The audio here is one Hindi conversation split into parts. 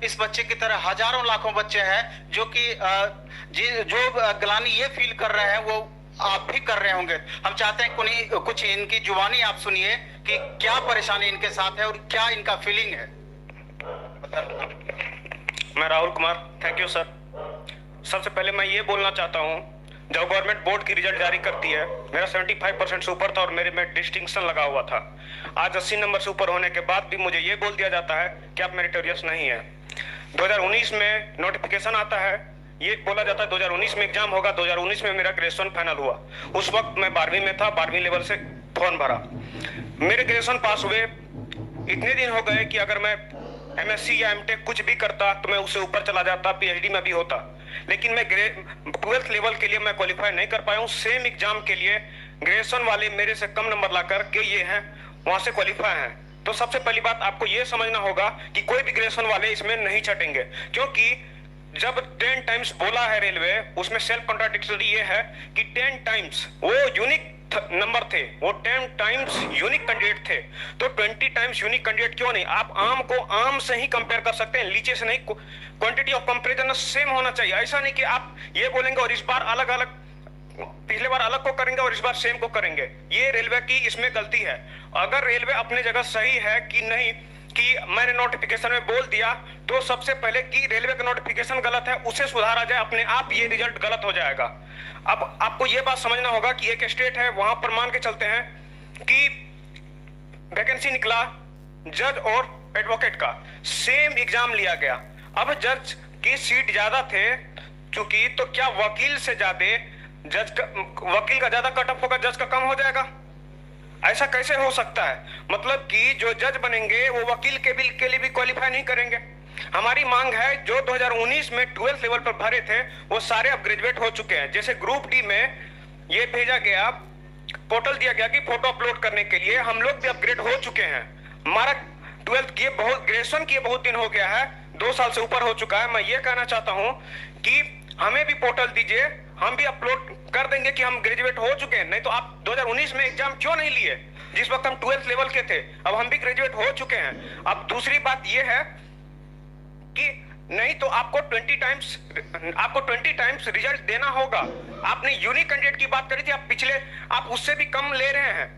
इस बच्चे की तरह हजारों लाखों बच्चे हैं जो कि जो ग्लानि ये फील कर रहे हैं वो आप भी कर रहे होंगे। हम चाहते हैं कुछ इनकी जुबानी आप सुनिए कि क्या परेशानी इनके साथ है और क्या इनका फीलिंग है। मैं Rahul Kumar, thank you sir. सबसे पहले मैं ये बोलना चाहता हूँ, जब गवर्नमेंट बोर्ड की रिजल्ट जारी करती है, मेरा 75% से ऊपर था और मेरे में डिस्टिंक्शन लगा हुआ था। आज 80 नंबर से ऊपर होने के बाद भी मुझे ये बोल दिया जाता है कि आप मेरिटोरियस नहीं है। 2019 में नोटिफिकेशन आता है, ये बोला जाता है 2019 में एग्जाम होगा। 2019 में मेरा ग्रेजुएशन फाइनल हुआ। उस वक्त मैं 12वीं में था, 12वीं लेवल से फॉर्म भरा। मेरे ग्रेजुएशन पास हुए इतने दिन हो गए कि अगर मैं MSc या MTech कुछ भी करता तो मैं उससे ऊपर चला जाता, PhD में भी होता। लेकिन मैं 12th लेवल के लिए मैं क्वालिफाई नहीं कर पाया हूँ। सेम एग्जाम के लिए ग्रेजुएशन वाले मेरे से कम नंबर लाकर के ये हैं, वहां से क्वालिफाई हैं। तो सबसे पहली बात आपको ये समझना होगा कि कोई भी ग्रेजुएशन वाले इसमें नहीं छटेंगे, क्योंकि जब 10 टाइम्स बोला है रेलवे, उसमें सेल्फ कॉन्ट्राडिक्टरी ये है कि 10 टाइम्स वो यूनिक नंबर थे, वो 10 टाइम्स यूनिक कैंडिडेट थे। तो 20 टाइम्स यूनिक कैंडिडेट क्यों नहीं? आप आम को आम से ही कंपेयर कर सकते हैं, लीची से नहीं। क्वांटिटी ऑफ कंपैरिजन सेम होना चाहिए। ऐसा नहीं कि आप ये बोलेंगे और इस बार अलग अलग, पिछले बार अलग को करेंगे और इस बार सेम को करेंगे। ये रेलवे की इसमें गलती है। अगर रेलवे अपने जगह सही है कि नहीं, कि मैंने नोटिफिकेशन में बोल दिया, तो सबसे पहले कि रेलवे का नोटिफिकेशन गलत है उसे सुधारा जाए, अपने आप ये रिजल्ट गलत हो जाएगा। अब आपको ये बात समझना होगा कि एक स्टेट है, वहां पर मान के चलते हैं कि वैकेंसी निकला जज और एडवोकेट का, सेम एग्जाम लिया गया। अब जज की सीट ज्यादा थे चूंकि, तो क्या वकील से ज्यादा वकील का ज्यादा कट ऑफ होगा, जज का कम हो जाएगा? ऐसा कैसे हो सकता है? मतलब कि जो जज बनेंगे वो वकील के लिए भी क्वालिफाई नहीं करेंगे। हमारी मांग है, जो 2019 में 12th लेवल पर भरे थे वो सारे अब ग्रेजुएट हो चुके हैं। जैसे ग्रुप डी में ये भेजा गया, पोर्टल दिया गया कि फोटो अपलोड करने के लिए, हम लोग भी अपग्रेड हो चुके हैं। हमारा 12th किए बहुत, ग्रेजुएशन किए बहुत दिन हो गया है, 2 साल से ऊपर हो चुका है। मैं ये कहना चाहता हूं कि हमें भी पोर्टल दीजिए, हम भी अपलोड कर देंगे कि हम ग्रेजुएट हो चुके हैं। नहीं तो आप 2019 में एग्जाम क्यों नहीं लिए, जिस वक्त हम 12th लेवल के थे? अब हम भी ग्रेजुएट हो चुके हैं। अब दूसरी बात यह है कि नहीं तो आपको 20 टाइम्स रिजल्ट देना होगा। आपने यूनिक कैंडिडेट की बात करी थी, आप पिछले आप उससे भी कम ले रहे हैं।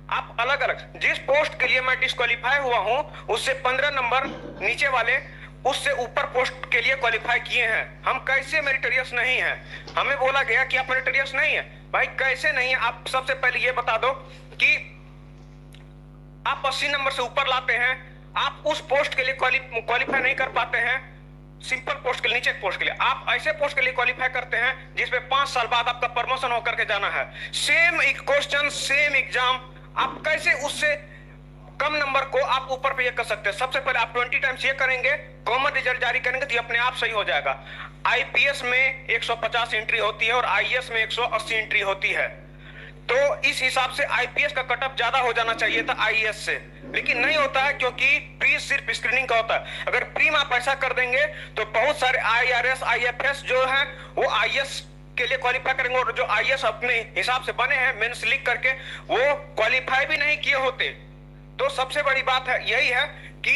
आप अलग अलग, जिस पोस्ट के लिए मैं डिस्क्वालीफाई हुआ हूं उससे 15 नंबर नीचे वाले उससे ऊपर पोस्ट के लिए क्वालिफाई किए हैं। हम कैसे मेरिटोरियस नहीं है? हमें बोला गया कि आप मेरिटोरियस नहीं है। भाई कैसे नहीं है? आप सबसे पहले ये बता दो कि आप 80 नंबर से ऊपर लाते हैं, आप उस पोस्ट के लिए क्वालिफाई नहीं कर पाते हैं। सिंपल पोस्ट के लिए, नीचे पोस्ट के लिए, आप ऐसे पोस्ट के लिए क्वालिफाई करते हैं जिसपे 5 साल बाद आपका प्रमोशन होकर के जाना है। सेम क्वेश्चन, सेम एग्जाम, आप कैसे उससे कम नंबर को आप ऊपर पे ये कर सकते हैं? सबसे पहले आप 20 टाइम्स ये करेंगे, कॉमन रिजल्ट जारी करेंगे तो ये अपने आप सही हो जाएगा। IPS में 150 एंट्री होती है और IAS में 180 एंट्री होती है। तो इस हिसाब से IPS का कटअप ज्यादा हो जाना चाहिए था IAS से, लेकिन नहीं होता है क्योंकि प्री सिर्फ स्क्रीनिंग का होता है। अगर प्री में आप ऐसा कर देंगे तो बहुत सारे IRS, IFS जो है वो IAS के लिए क्वालिफाई करेंगे, और जो IAS अपने हिसाब से बने हैं मेंस लिख करके, वो क्वालिफाई भी नहीं किए होते। तो सबसे बड़ी बात है यही है कि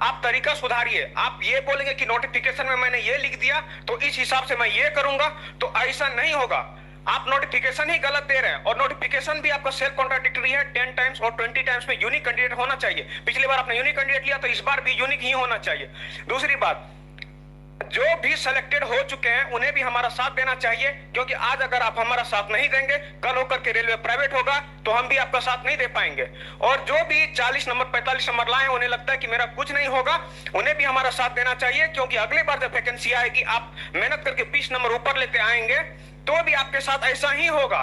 आप तरीका सुधारिए। आप ये बोलेंगे कि नोटिफिकेशन में मैंने ये लिख दिया तो इस हिसाब से मैं ये करूंगा, तो ऐसा नहीं होगा। आप नोटिफिकेशन ही गलत दे रहे हैं, और नोटिफिकेशन भी आपका सेल्फ कॉन्ट्राडिक्टरी है। 10 टाइम्स और 20 टाइम्स में यूनिक कैंडिडेट होना चाहिए। पिछली बार आपने यूनिक कैंडिडेट लिया तो इस बार भी यूनिक ही होना चाहिए। दूसरी बात, जो भी सिलेक्टेड हो चुके हैं उन्हें भी हमारा साथ देना चाहिए, क्योंकि आज अगर आप हमारा साथ नहीं देंगे, कल होकर के रेलवे प्राइवेट होगा तो हम भी आपका साथ नहीं दे पाएंगे। और जो भी 40 नंबर 45 नंबर लाए, उन्हें लगता है कि मेरा कुछ नहीं होगा, उन्हें भी हमारा साथ देना चाहिए, क्योंकि अगली बार जब वैकेंसी आएगी आप मेहनत करके 20 नंबर ऊपर लेते आएंगे तो भी आपके साथ ऐसा ही होगा।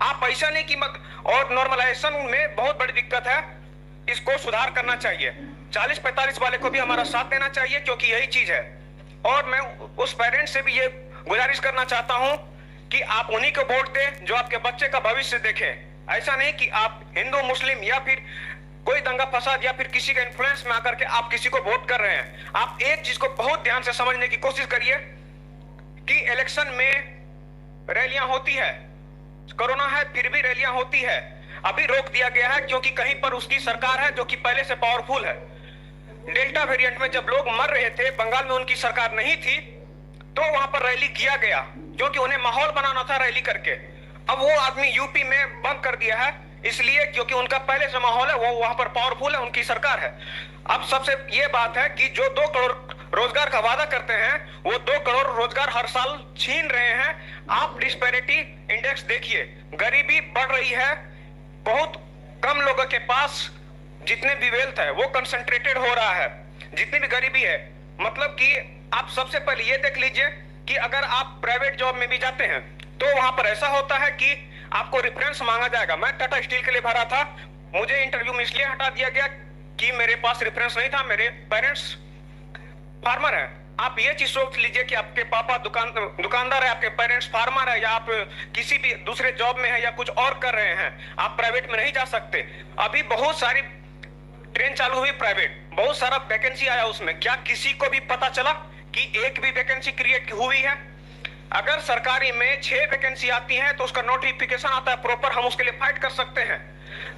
आप ऐसा नहीं कि और नॉर्मलाइजेशन में बहुत बड़ी दिक्कत है, इसको सुधार करना चाहिए। 40-45 वाले को भी हमारा साथ देना चाहिए, क्योंकि यही चीज है। और मैं उस पेरेंट्स से भी ये गुजारिश करना चाहता हूं कि आप उन्हीं को वोट दें जो आपके बच्चे का भविष्य देखें। ऐसा नहीं कि आप हिंदू मुस्लिम या फिर कोई दंगा फसाद या फिर किसी के इन्फ्लुएंस में आकर के आप किसी को वोट कर रहे हैं। आप एक चीज को बहुत ध्यान से समझने की कोशिश करिए कि इलेक्शन में रैलियां होती है, कोरोना है फिर भी रैलियां होती है। अभी रोक दिया गया है क्योंकि कहीं पर उसकी सरकार है जो कि पहले से पावरफुल है। डेल्टा वेरिएंट में जब लोग मर रहे थे, बंगाल में उनकी सरकार नहीं थी, तो वहां पर रैली किया गया क्योंकि उन्हें माहौल बनाना था रैली करके। अब वो आदमी यूपी में बंद कर दिया है इसलिए क्योंकि उनका पहले से माहौल है, वो वहां पर पावरफुल है, उनकी सरकार है। अब सबसे ये बात है कि जो 2 करोड़ रोजगार का वादा करते हैं वो 2 करोड़ रोजगार हर साल छीन रहे हैं। आप डिस्पैरिटी इंडेक्स देखिए, गरीबी बढ़ रही है, बहुत कम लोगों के पास जितने भी वेल्थ है वो कंसंट्रेटेड हो रहा है, जितनी भी गरीबी है। मतलब कि आप सबसे पहले ये देख लीजिए कि अगर आप प्राइवेट जॉब में भी जाते हैं तो वहां पर ऐसा होता है कि आपको रेफरेंस मांगा जाएगा। मैं टाटा स्टील के लिए भरा था, मुझे इंटरव्यू में इसलिए हटा दिया गया कि मेरे पास रेफरेंस नहीं था, मेरे पेरेंट्स फार्मर हैं। आप ये चीज सोच लीजिए कि आपके पापा दुकानदार है, आपके पेरेंट्स फार्मर है, या आप किसी भी दूसरे जॉब में है या कुछ और कर रहे हैं, आप प्राइवेट में नहीं जा सकते। अभी बहुत सारी ट्रेन चालू हुई प्राइवेट, बहुत सारा वैकेंसी आया उसमें, क्या किसी को भी पता चला कि एक भी वैकेंसी क्रिएट हुई है? अगर सरकारी में 6 वैकेंसी आती हैं तो उसका नोटिफिकेशन आता है प्रॉपर, हम उसके लिए फाइट कर सकते हैं।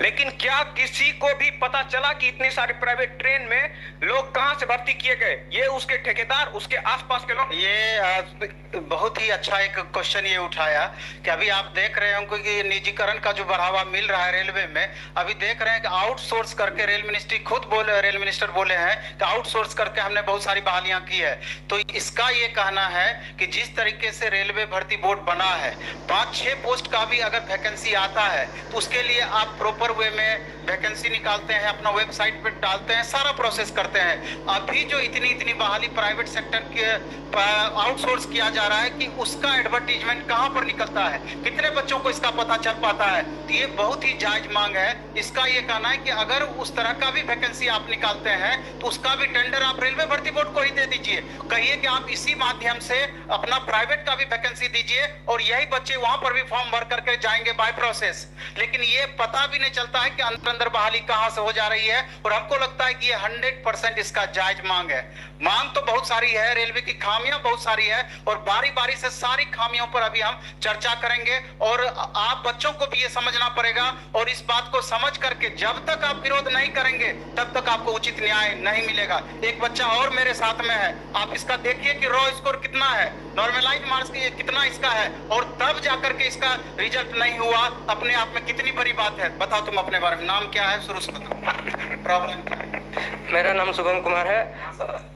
लेकिन क्या किसी को भी पता चला कि इतने सारे प्राइवेट ट्रेन में लोग कहां से भर्ती किए गए? ये उसके ठेकेदार, उसके आसपास के लोग। ये बहुत ही अच्छा एक क्वेश्चन ये उठाया कि अभी आप देख रहे होंगे कि निजीकरण का जो बढ़ावा मिल रहा है रेलवे में, अभी देख रहे हैं कि आउटसोर्स करके रेल मिनिस्ट्री खुद बोले, रेल मिनिस्टर बोले हैं कि आउटसोर्स करके हमने बहुत सारी बहालियां की है। तो इसका ये कहना है कि जिस तरीके से रेलवे भर्ती बोर्ड बना है, 5-6 पोस्ट का भी अगर वैकेंसी आता है तो उसके लिए आप प्रॉपर वे में वैकेंसी निकालते हैं, अपना वेबसाइट पे डालते हैं, सारा प्रोसेस करते हैं। अभी जो इतनी बहाली प्राइवेट सेक्टर के आउटसोर्स किया जा रहा है कि उसका एडवर्टीजमेंट कहां पर निकलता है, कितने बच्चों को इसका पता चल पाता है? तो ये बहुत ही जायज मांग है। इसका ये कहना है कि अगर उस तरह का भी वैकेंसी आप निकालते हैं तो उसका भी टेंडर आप रेलवे भर्ती बोर्ड को ही दे दीजिए, कहिए कि आप इसी माध्यम से अपना प्राइवेट का भी वैकेंसी दीजिए और यही बच्चे वहां पर भी फॉर्म भर करके जाएंगे बाय प्रोसेस। लेकिन ये पता भी नहीं चलता है कि अंदर बहाली कहां से हो जा रही है। और हमको लगता है कि ये 100% इसका जायज मांग है। मांग तो बहुत सारी है, रेलवे की खामियां बहुत सारी है और बारी बारी से सारी खामियों पर अभी हम चर्चा करेंगे। और आप बच्चों को भी ये समझना पड़ेगा और इस बात को समझ करके जब तक आप विरोध नहीं करेंगे तब तक आपको उचित न्याय नहीं मिलेगा। एक बच्चा और मेरे साथ में है, आप इसका देखिए कि रॉ स्कोर कितना है, नॉर्मलाइज मार्क्स कितना इसका है, और तब जाकर के इसका रिजल्ट नहीं हुआ, अपने आप में कितनी बड़ी बात है। बताओ तुम अपने बारे में, नाम क्या है, शुरू से बताओ, प्रॉब्लम क्या है? मेरा नाम शुभम कुमार है।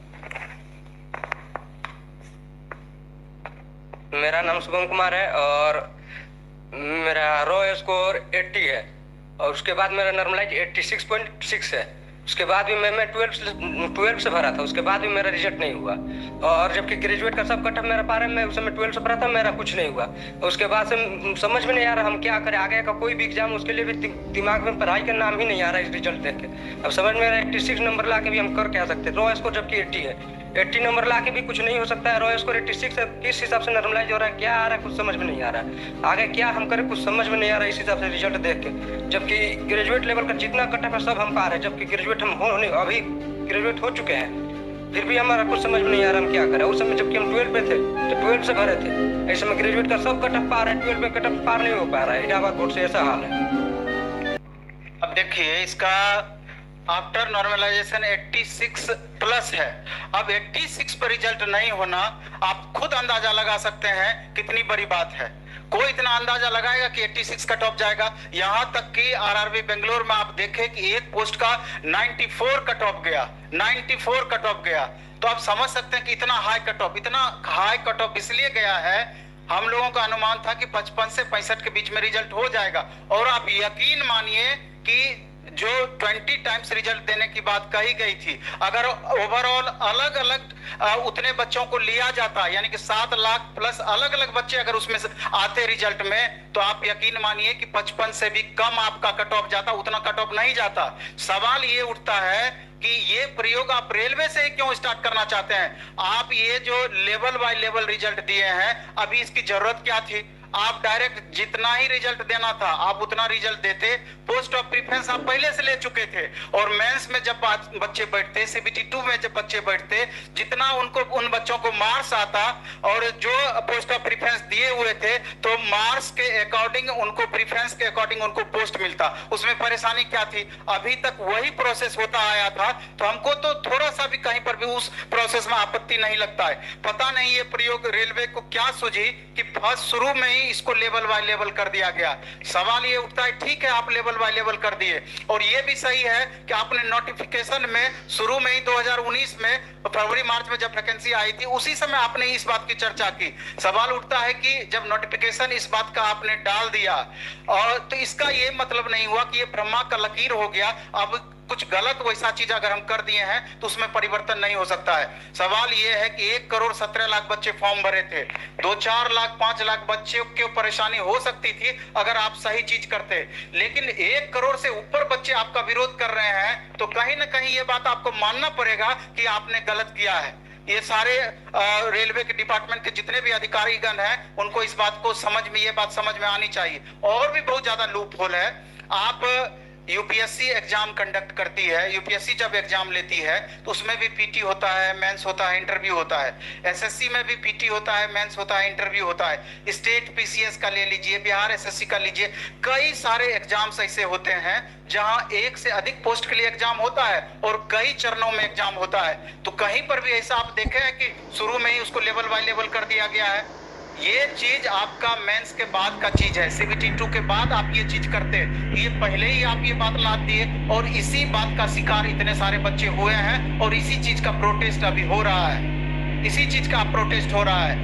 मेरा नाम शुभम कुमार है और मेरा रॉ स्कोर 80 है और उसके बाद मेरा नॉर्मलाइज 86.6 है। उसके बाद भी मैं 12 से भरा था, उसके बाद भी मेरा रिजल्ट नहीं हुआ। और जबकि ग्रेजुएट का सब कट ऑफ मेरा पारा में उस समय 12 से भरा था, मेरा कुछ नहीं हुआ। उसके बाद से समझ में नहीं आ रहा हम क्या करें, आगे का कोई भी एग्जाम उसके लिए भी दिमाग में पढ़ाई का नाम ही नहीं आ रहा इस रिजल्ट देख के। अब समझ में आ रहा है 86 नंबर ला के भी हम कर क्या सकते हैं। रॉ स्कोर जबकि 80 है, 80 नंबर ला के भी कुछ नहीं हो सकता है। रॉ स्कोर 86 है, किस हिसाब से नॉर्मलाइज हो रहा है, क्या आ रहा है कुछ समझ में नहीं आ रहा है। आगे क्या हम करें कुछ समझ में नहीं आ रहा है इस हिसाब से रिजल्ट देख के। जबकि ग्रेजुएट लेवल का जितना कट ऑफ है सब हम पा रहे हैं, जबकि ग्रेजुएट हम अभी ग्रेजुएट हो चुके हैं, फिर भी हमारा कुछ समझ में नहीं आ रहा हम क्या करें। उस समय जबकि हम 12 पे थे, जब 12 से भरे थे, ऐसे में ग्रेजुएट का सब कट ऑफ पार है, 12 में कट ऑफ पार नहीं हो पा रहा है। इलाहाबाद बोर्ड से ऐसा हाल है। अब देखिए इसका आफ्टर नॉर्मलाइजेशन 86 प्लस है। अब 86 पर रिजल्ट नहीं होना, आप खुद अंदाजा लगा सकते हैं कितनी बड़ी बात है। कोई इतना अंदाजा लगाएगा कि 86 कट ऑफ जाएगा? यहां तक कि आरआरबी बेंगलोर में आप देखें कि एक पोस्ट का 94 कट ऑफ गया, 94 कट ऑफ गया। तो आप समझ सकते हैं कि इतना हाई कट ऑफ, इतना हाई कट ऑफ इसलिए गया है, हम लोगों का अनुमान था कि 55 से 65 के बीच में रिजल्ट हो जाएगा। और आप यकीन मानिए कि जो 20 टाइम्स रिजल्ट देने की बात कही गई थी, अगर ओवरऑल अलग अलग उतने बच्चों को लिया जाता, यानी कि 7 लाख प्लस अलग अलग बच्चे अगर उसमें से आते रिजल्ट में, तो आप यकीन मानिए कि 55 से भी कम आपका कट ऑफ जाता, उतना कट ऑफ नहीं जाता। सवाल ये उठता है कि ये प्रयोग आप रेलवे से क्यों स्टार्ट करना चाहते हैं? आप ये जो लेवल बाय लेवल रिजल्ट दिए हैं, अभी इसकी जरूरत क्या थी? आप डायरेक्ट जितना ही रिजल्ट देना था आप उतना रिजल्ट देते। पोस्ट ऑफ प्रेफरेंस आप पहले से ले चुके थे, और मेंस में जब बच्चे बैठते, सीबीटी 2 में जब बच्चे बैठते, जितना उनको उन बच्चों को मार्क्स आता और जो पोस्ट ऑफ प्रेफरेंस दिए हुए थे तो मार्क्स के अकॉर्डिंग उनको, प्रेफरेंस के अकॉर्डिंग उनको पोस्ट मिलता। उसमें परेशानी क्या थी? अभी तक वही प्रोसेस होता आया था, तो हमको तो थोड़ा सा भी कहीं पर भी उस प्रोसेस में आपत्ति नहीं लगता है। पता नहीं ये प्रयोग रेलवे को क्या सूझी कि फर्स्ट शुरू में ही इसको लेवल बाय लेवल कर दिया गया। सवाल ये उठता है, ठीक है आप लेवल बाय लेवल कर दिए, और ये भी सही है कि आपने नोटिफिकेशन में शुरू में ही 2019 में फरवरी मार्च में जब वैकेंसी आई थी उसी समय आपने इस बात की चर्चा की। सवाल उठता है कि जब नोटिफिकेशन इस बात का आपने डाल दिया, और तो इसका ये मतलब नहीं हुआ कि ये ब्रह्मा का लकीर हो गया, अब कुछ गलत वैसा चीज अगर हम कर दिए हैं तो उसमें परिवर्तन नहीं हो सकता है। सवाल यह है कि 1,17,00,000 बच्चे फॉर्म भरे थे, 2-4 लाख 5 लाख बच्चों की परेशानी हो सकती थी अगर आप सही चीज करते, लेकिन 1 करोड़ से ऊपर बच्चे आपका विरोध कर रहे हैं, तो कहीं ना कहीं ये बात आपको मानना पड़ेगा कि आपने गलत किया है। ये सारे रेलवे के डिपार्टमेंट के जितने भी अधिकारीगण हैं उनको इस बात को ये बात समझ में आनी चाहिए। और भी बहुत ज्यादा लूप होल है। आप यूपीएससी एग्जाम कंडक्ट करती है, यूपीएससी जब एग्जाम लेती है तो उसमें भी पीटी होता है, मेंस होता है, इंटरव्यू होता है। एसएससी में भी पीटी होता है, मेंस होता है, इंटरव्यू होता है। स्टेट पीसीएस का ले लीजिए, बिहार एसएससी का लीजिए, कई सारे एग्जाम्स ऐसे होते हैं जहां एक से अधिक पोस्ट के लिए एग्जाम होता है और कई चरणों में एग्जाम होता है। तो कहीं पर भी ऐसा आप देखे हैं कि शुरू में ही उसको लेवल बाय लेवल कर दिया गया है? ये चीज आपका मेंस के बाद का चीज है, सीबीटी 2 के बाद आप ये चीज करते, ये पहले ही आप ये बात लाद दिए, और इसी बात का शिकार इतने सारे बच्चे हुए हैं, और इसी चीज का प्रोटेस्ट अभी हो रहा है, इसी चीज का प्रोटेस्ट हो रहा है।